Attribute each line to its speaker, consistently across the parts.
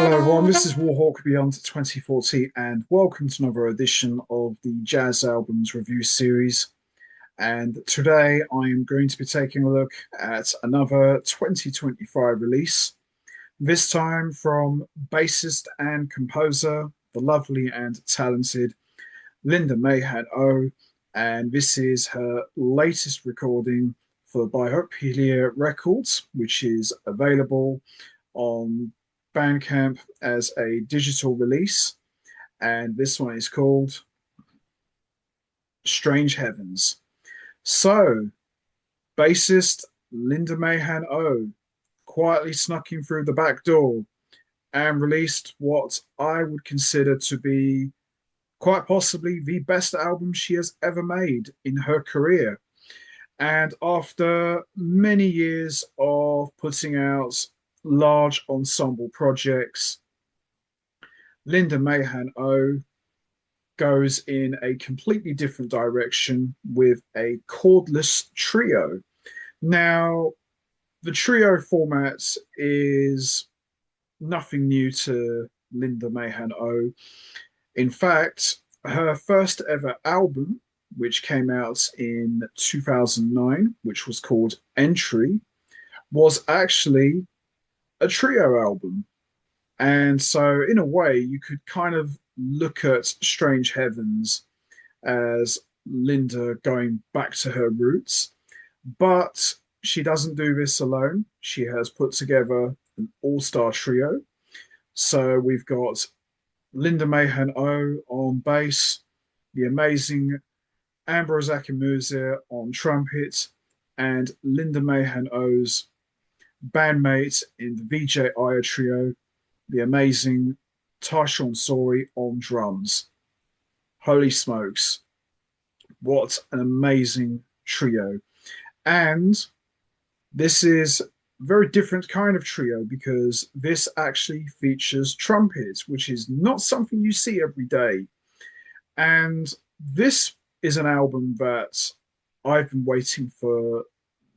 Speaker 1: Hello everyone, this is Warhawk Beyond 2040 and welcome to another edition of the Jazz Albums Review Series. And today I am going to be taking a look at another 2025 release, this time from bassist and composer, the lovely and talented Linda Mahan O. And this is her latest recording for Biopilia Records, which is available on Bandcamp as a digital release, and this one is called Strange Heavens. So, bassist Linda Mahan O quietly snuck in through the back door and released what I would consider to be quite possibly the best album she has ever made in her career. And after many years of putting out large ensemble projects, Linda Mahan O goes in a completely different direction with a chordless trio. Now, the trio format is nothing new to Linda Mahan O. In fact, her first ever album, which came out in 2009, which was called Entry, was actually a trio album. And so, in a way, you could kind of look at Strange Heavens as Linda going back to her roots. But she doesn't do this alone. She has put together an all-star trio. So we've got Linda Mahan O on bass, the amazing Ambrose Akinmuze on trumpet, and Linda Mahan O's bandmate in the VJ Aya trio, the amazing Tyshawn Sorey on drums. Holy smokes, what an amazing trio. And this is a very different kind of trio because this actually features trumpet, which is not something you see every day. And this is an album that I've been waiting for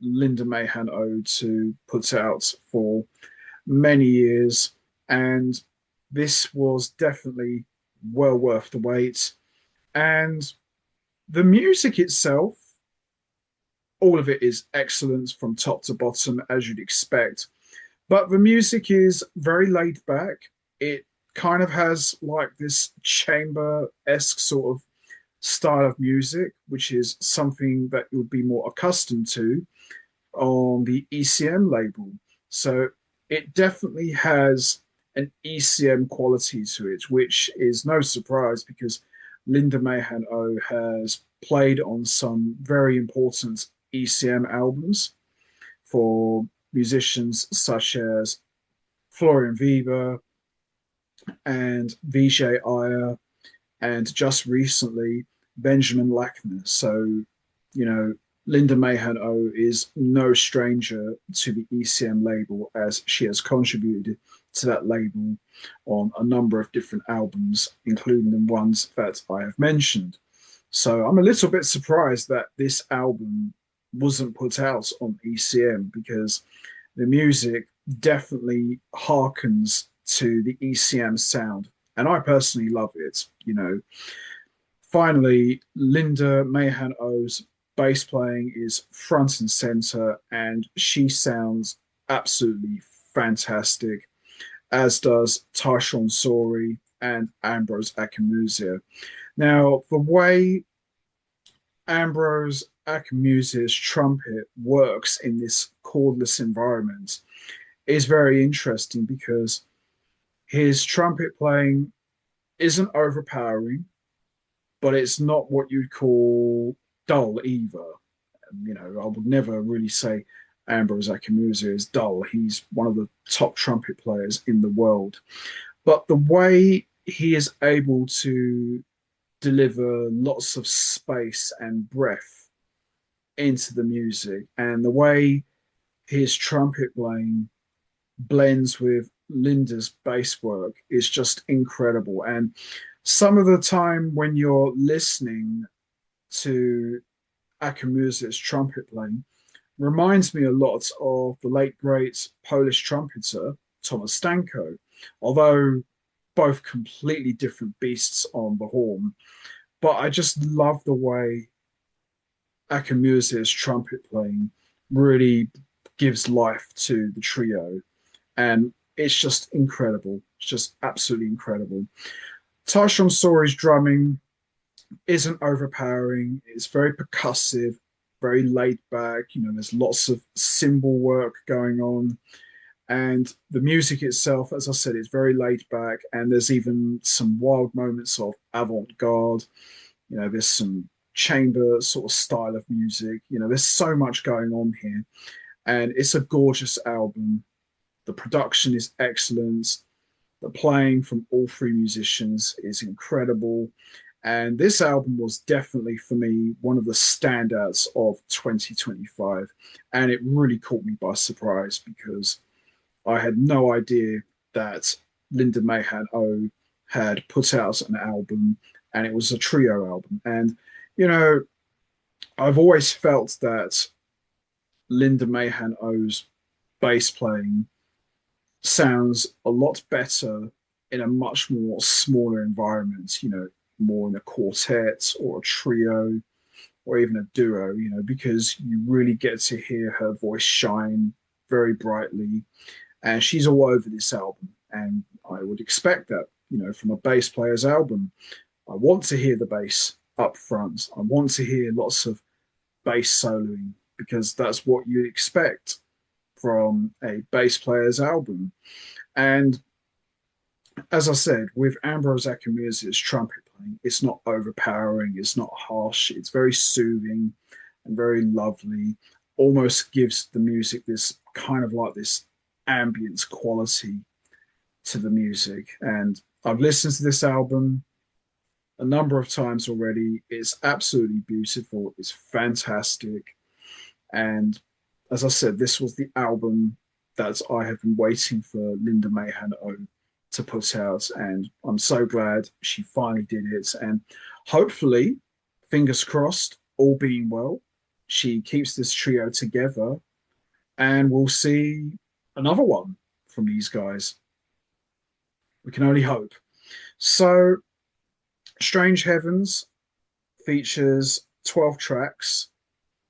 Speaker 1: Linda Mahan O to put out for many years, and this was definitely well worth the wait. And the music itself, all of it is excellent from top to bottom, as you'd expect. But the music is very laid back. It kind of has like this chamber-esque sort of style of music, which is something that you'll be more accustomed to on the ECM label. So it definitely has an ECM quality to it, which is no surprise because Linda Mahan O has played on some very important ECM albums for musicians such as Florian Weber and Vijay Iyer, and just recently Benjamin Lackner. So, you know, Linda Mahan O is no stranger to the ECM label as she has contributed to that label on a number of different albums, including the ones that I have mentioned. So I'm a little bit surprised that this album wasn't put out on ECM because the music definitely harkens to the ECM sound. And I personally love it, you know. Finally, Linda Mahan O's bass playing is front and center, and she sounds absolutely fantastic, as does Tyshawn Sorey and Ambrose Akinmuze. Now, the way Ambrose Akinmuze's trumpet works in this chordless environment is very interesting because his trumpet playing isn't overpowering, but it's not what you'd call dull either. You know, I would never really say Ambrose Akinmuze is dull. He's one of the top trumpet players in the world. But the way he is able to deliver lots of space and breath into the music, and the way his trumpet playing blends with Linda's bass work is just incredible. And some of the time when you're listening to Akinmuze's trumpet playing reminds me a lot of the late great Polish trumpeter Thomas Stanko. although both completely different beasts on the horn. But I just love the way Akamuse's trumpet playing really gives life to the trio, and it's just incredible. It's just absolutely incredible. Tashon Sori's drumming isn't overpowering. It's very percussive, very laid back. There's lots of cymbal work going on. And the music itself, as I said, is very laid back. And there's even some wild moments of avant garde. There's some chamber sort of style of music. There's so much going on here. And it's a gorgeous album. The production is excellent. The playing from all three musicians is incredible. And this album was definitely, for me, one of the standouts of 2025. And it really caught me by surprise because I had no idea that Linda Mahan O had put out an album and it was a trio album. And, you know, I've always felt that Linda Mahan O's bass playing sounds a lot better in a much more smaller environment, more in a quartet or a trio or even a duo, because you really get to hear her voice shine very brightly. And she's all over this album. And I would expect that, from a bass player's album. I want to hear the bass up front. I want to hear lots of bass soloing because that's what you expect from a bass player's album. And as I said, with Ambrose Akinmuse's trumpet playing, it's not overpowering, it's not harsh, it's very soothing and very lovely. Almost gives the music this kind of like this ambience quality to the music. And I've listened to this album a number of times already. It's absolutely beautiful, it's fantastic. And as I said, this was the album that I have been waiting for Linda Mahan O to put out, and I'm so glad she finally did it. And hopefully, fingers crossed, all being well, she keeps this trio together, and we'll see another one from these guys. We can only hope. So, Strange Heavens features 12 tracks,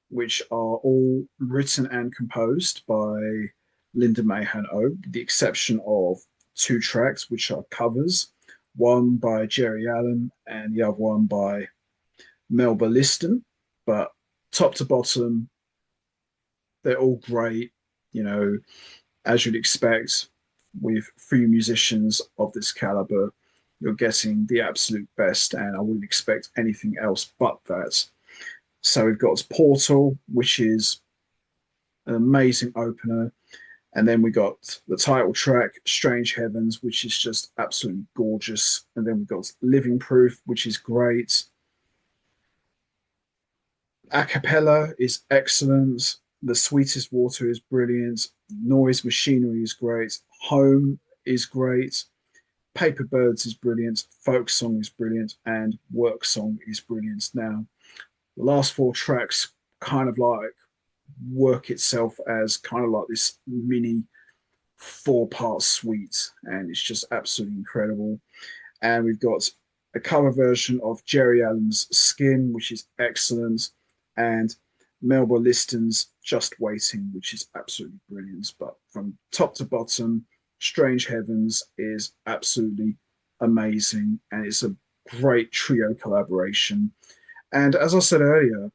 Speaker 1: which are all written and composed by Linda Mahan O, with the exception of two tracks, which are covers, one by Jerry Allen and the other one by Melba Liston. But top to bottom, they're all great, as you'd expect with three musicians of this caliber. You're getting the absolute best, and I wouldn't expect anything else but that. So we've got Portal, which is an amazing opener. And then we got the title track, Strange Heavens, which is just absolutely gorgeous. And then we've got Living Proof, which is great. A cappella is excellent. The Sweetest Water is brilliant. Noise Machinery is great. Home is great. Paper Birds is brilliant. Folk Song is brilliant. And Work Song is brilliant. Now, the last four tracks kind of like work itself as kind of like this mini 4-part suite, and it's just absolutely incredible. And we've got a cover version of Jerry Allen's Skin, which is excellent, and Melba Liston's Just Waiting, which is absolutely brilliant. But from top to bottom, Strange Heavens is absolutely amazing, and it's a great trio collaboration. And as I said earlier,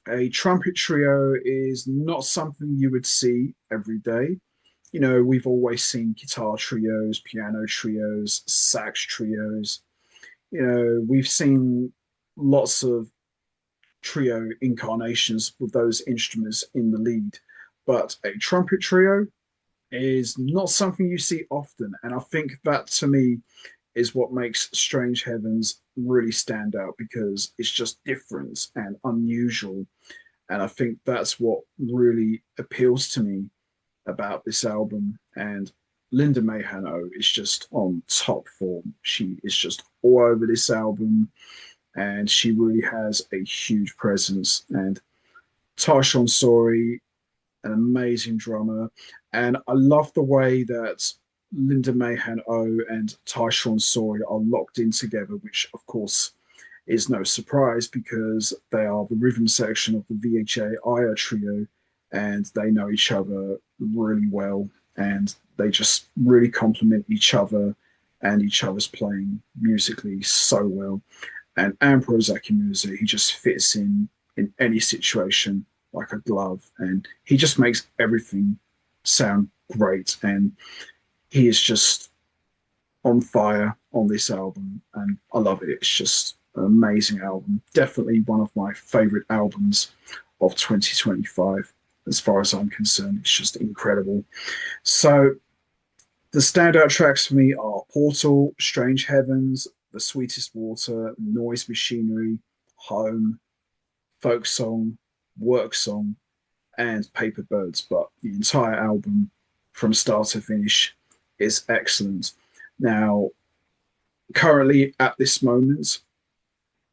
Speaker 1: a trumpet trio is not something you would see every day. We've always seen guitar trios, piano trios, sax trios. We've seen lots of trio incarnations with those instruments in the lead. But a trumpet trio is not something you see often. And I think that to me is what makes Strange Heavens really stand out because it's just different and unusual. And I think that's what really appeals to me about this album. And Linda Mahan O is just on top form. She is just all over this album and she really has a huge presence. And Tashon Sori, an amazing drummer. And I love the way that Linda Mahan O and Tyshawn Sawyer are locked in together, which of course is no surprise because they are the rhythm section of the VHA Aya trio and they know each other really well and they just really complement each other and each other's playing musically so well. And Ambrose Akinmusa, he just fits in any situation like a glove, and he just makes everything sound great. And he is just on fire on this album, and I love it. It's just an amazing album. Definitely one of my favorite albums of 2025, as far as I'm concerned. It's just incredible. So the standout tracks for me are Portal, Strange Heavens, The Sweetest Water, Noise Machinery, Home, Folk Song, Work Song, and Paper Birds. But the entire album from start to finish is excellent. Now, currently at this moment,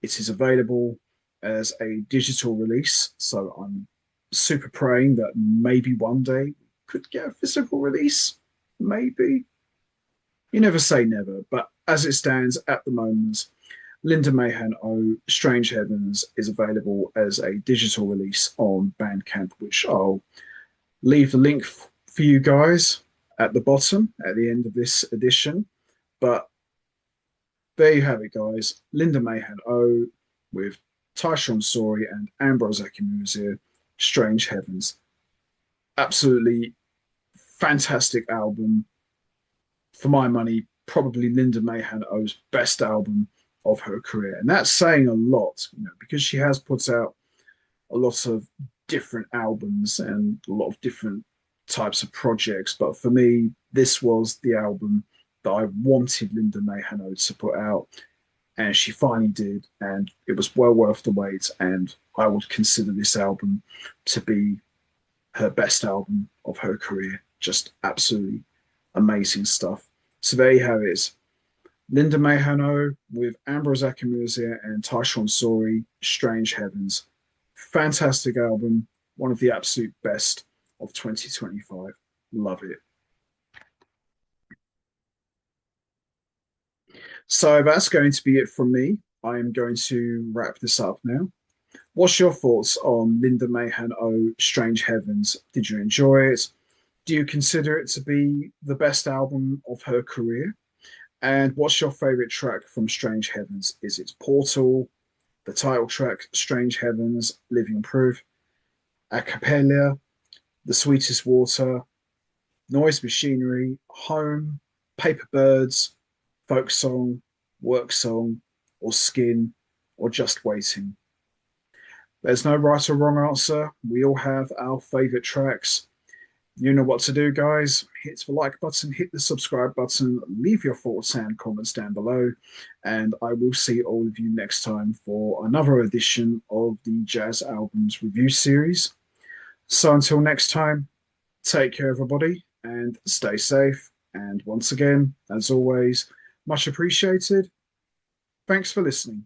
Speaker 1: it is available as a digital release. So I'm super praying that maybe one day we could get a physical release. Maybe. You never say never, but as it stands at the moment, Linda Mahan O Strange Heavens is available as a digital release on Bandcamp, which I'll leave the link for you guys at the bottom at the end of this edition. But there you have it, guys. Linda Mahan O with Tyshawn Sori and Ambrose Akinmusa, Strange Heavens. Absolutely fantastic album. For my money, probably Linda Mahan O's best album of her career. And that's saying a lot, because she has put out a lot of different albums and a lot of different types of projects. But for me, this was the album that I wanted Linda Mahan O to put out. And she finally did. And it was well worth the wait. And I would consider this album to be her best album of her career. Just absolutely amazing stuff. So there you have it. Linda Mahan O with Ambrose Akinmusa and Tyshawn Sori, Strange Heavens. Fantastic album. One of the absolute best of 2025. Love it. So that's going to be it from me. I am going to wrap this up now. What's your thoughts on Linda Mahan O, Strange Heavens? Did you enjoy it? Do you consider it to be the best album of her career? And what's your favorite track from Strange Heavens? Is it Portal, the title track, Strange Heavens, Living Proof, A Cappella, The Sweetest Water, Noise Machinery, Home, Paper Birds, Folk Song, Work Song, or Skin, or Just Waiting? There's no right or wrong answer. We all have our favorite tracks. You know what to do, guys. Hit the like button, hit the subscribe button, leave your thoughts and comments down below, and I will see all of you next time for another edition of the Jazz Albums Review Series. So until next time, take care, everybody, and stay safe. And once again, as always, much appreciated. Thanks for listening.